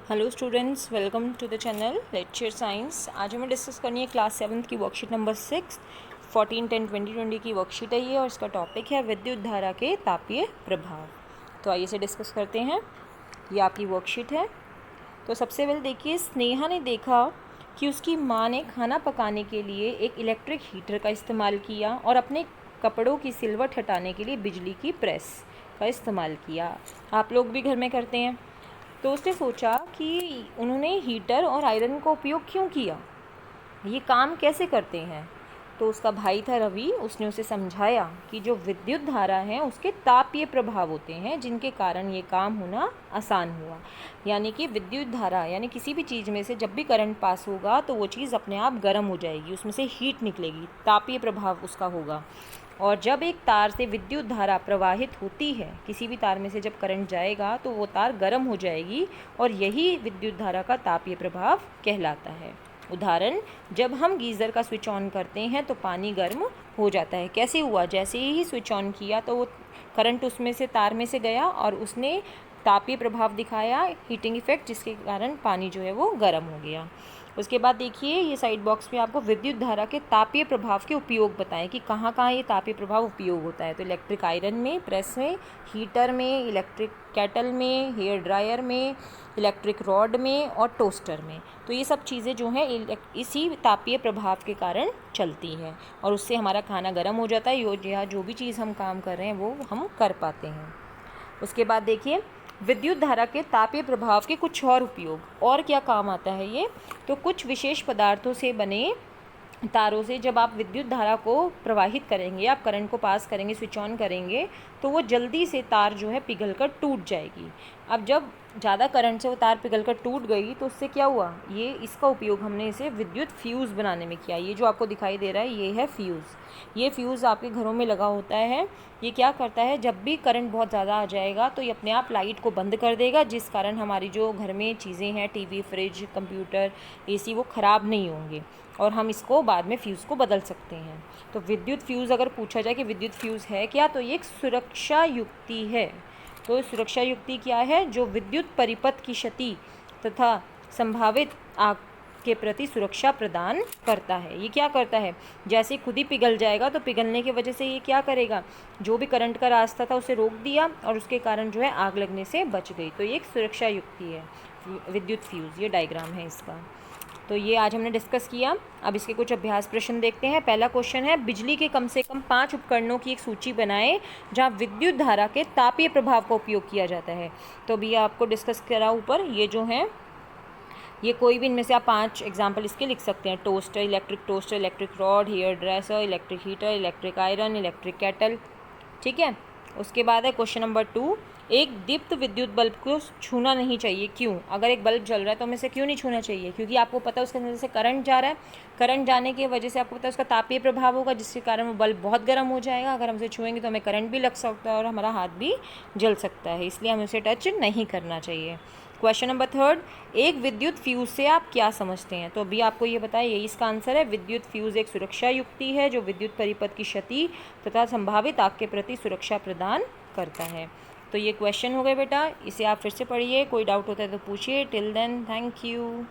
Hello students, welcome to the channel lecture science. आज हमें discuss करनी है क्लास 7 की वर्कशीट नंबर 6 14-10-2020 की वर्कशीट है ये, और इसका टॉपिक है विद्युत धारा के तापीय प्रभाव। तो आइए इसे डिस्कस करते हैं। ये आपकी वर्कशीट है। तो सबसे पहले देखिए, स्नेहा ने देखा कि उसकी माँ ने खाना पकाने के लिए एक इलेक्ट्रिक हीटर का इस्तेमाल किया और अपने कपड़ों की सिलवट हटाने के लिए बिजली की प्रेस का इस्तेमाल किया। आप लोग भी घर में करते हैं। तो उसने सोचा कि उन्होंने हीटर और आयरन का उपयोग क्यों किया, ये काम कैसे करते हैं। तो उसका भाई था रवि, उसने उसे समझाया कि जो विद्युत धारा है उसके तापीय प्रभाव होते हैं जिनके कारण ये काम होना आसान हुआ। यानी कि विद्युत धारा यानी किसी भी चीज़ में से जब भी करंट पास होगा तो वो चीज़ अपने आप गर्म हो जाएगी, उसमें से हीट निकलेगी, तापीय प्रभाव उसका होगा। और जब एक तार से विद्युत धारा प्रवाहित होती है, किसी भी तार में से जब करंट जाएगा तो वो तार गर्म हो जाएगी, और यही विद्युत धारा का तापीय प्रभाव कहलाता है। उदाहरण, जब हम गीज़र का स्विच ऑन करते हैं तो पानी गर्म हो जाता है। कैसे हुआ? जैसे ही स्विच ऑन किया तो वो करंट उसमें से तार में से गया और उसने तापीय प्रभाव दिखाया, हीटिंग इफेक्ट, जिसके कारण पानी जो है वो गर्म हो गया। उसके बाद देखिए, ये साइड बॉक्स में आपको विद्युत धारा के तापीय प्रभाव के उपयोग बताएं कि कहाँ कहाँ ये तापीय प्रभाव उपयोग होता है। तो इलेक्ट्रिक आयरन में, प्रेस में, हीटर में, इलेक्ट्रिक केटल में, हेयर ड्रायर में, इलेक्ट्रिक रॉड में और टोस्टर में। तो ये सब चीज़ें जो हैं इसी तापीय प्रभाव के कारण चलती हैं, और उससे हमारा खाना गर्म हो जाता है, या जो भी चीज़ हम काम कर रहे हैं वो हम कर पाते हैं। उसके बाद देखिए, विद्युत धारा के तापीय प्रभाव के कुछ और उपयोग, और क्या काम आता है ये। तो कुछ विशेष पदार्थों से बने तारों से जब आप विद्युत धारा को प्रवाहित करेंगे, आप करंट को पास करेंगे, स्विच ऑन करेंगे, तो वो जल्दी से तार जो है पिघलकर टूट जाएगी। अब जब ज़्यादा करंट से वो तार पिघलकर टूट गई तो उससे क्या हुआ, ये इसका उपयोग हमने इसे विद्युत फ्यूज़ बनाने में किया। ये जो आपको दिखाई दे रहा है ये है फ्यूज़। ये फ्यूज़ आपके घरों में लगा होता है। ये क्या करता है, जब भी करंट बहुत ज़्यादा आ जाएगा तो ये अपने आप लाइट को बंद कर देगा, जिस कारण हमारी जो घर में चीज़ें हैं, टीवी, फ्रिज, कंप्यूटर, एसी, वो ख़राब नहीं होंगे, और हम इसको बाद में फ्यूज़ को बदल सकते हैं। तो विद्युत फ्यूज़ अगर पूछा जाए कि विद्युत फ्यूज़ है क्या, तो ये एक सुरक्षा युक्ति है। तो सुरक्षा युक्ति क्या है? जो विद्युत परिपथ की क्षति तथा संभावित आग के प्रति सुरक्षा प्रदान करता है। ये क्या करता है, जैसे खुद ही पिघल जाएगा तो पिघलने की वजह से ये क्या करेगा, जो भी करंट का रास्ता था उसे रोक दिया, और उसके कारण जो है आग लगने से बच गई। तो ये एक सुरक्षा युक्ति है विद्युत फ्यूज़। ये डायग्राम है इसका। तो ये आज हमने डिस्कस किया। अब इसके कुछ अभ्यास प्रश्न देखते हैं। पहला क्वेश्चन है, बिजली के कम से कम 5 उपकरणों की एक सूची बनाएं जहां विद्युत धारा के तापीय प्रभाव का उपयोग किया जाता है। तो अभी आपको डिस्कस करा ऊपर, ये जो है ये कोई भी इनमें से आप 5 एग्जाम्पल इसके लिख सकते हैं। Toaster, electric rod, hair dresser, electric heater, electric iron, electric kettle. ठीक है। उसके बाद है क्वेश्चन नंबर 2, एक दीप्त विद्युत बल्ब को छूना नहीं चाहिए, क्यों? अगर एक बल्ब जल रहा है तो हमें इसे क्यों नहीं छूना चाहिए? क्योंकि आपको पता है उसके अंदर से करंट जा रहा है। करंट जाने की वजह से आपको पता है उसका तापीय प्रभाव होगा, जिसके कारण वो बल्ब बहुत गर्म हो जाएगा। अगर हम उसे छुएंगे तो हमें करंट भी लग सकता है और हमारा हाथ भी जल सकता है, इसलिए हमें उसे टच नहीं करना चाहिए। क्वेश्चन नंबर 3, एक विद्युत फ्यूज़ से आप क्या समझते हैं? तो अभी आपको ये बताया, यही इसका आंसर है। विद्युत फ्यूज़ एक सुरक्षा युक्ति है जो विद्युत परिपथ की क्षति तथा संभावित आग के प्रति सुरक्षा प्रदान करता है। तो ये क्वेश्चन हो गए बेटा, इसे आप फिर से पढ़िए, कोई डाउट होता है तो पूछिए। Till then, thank you.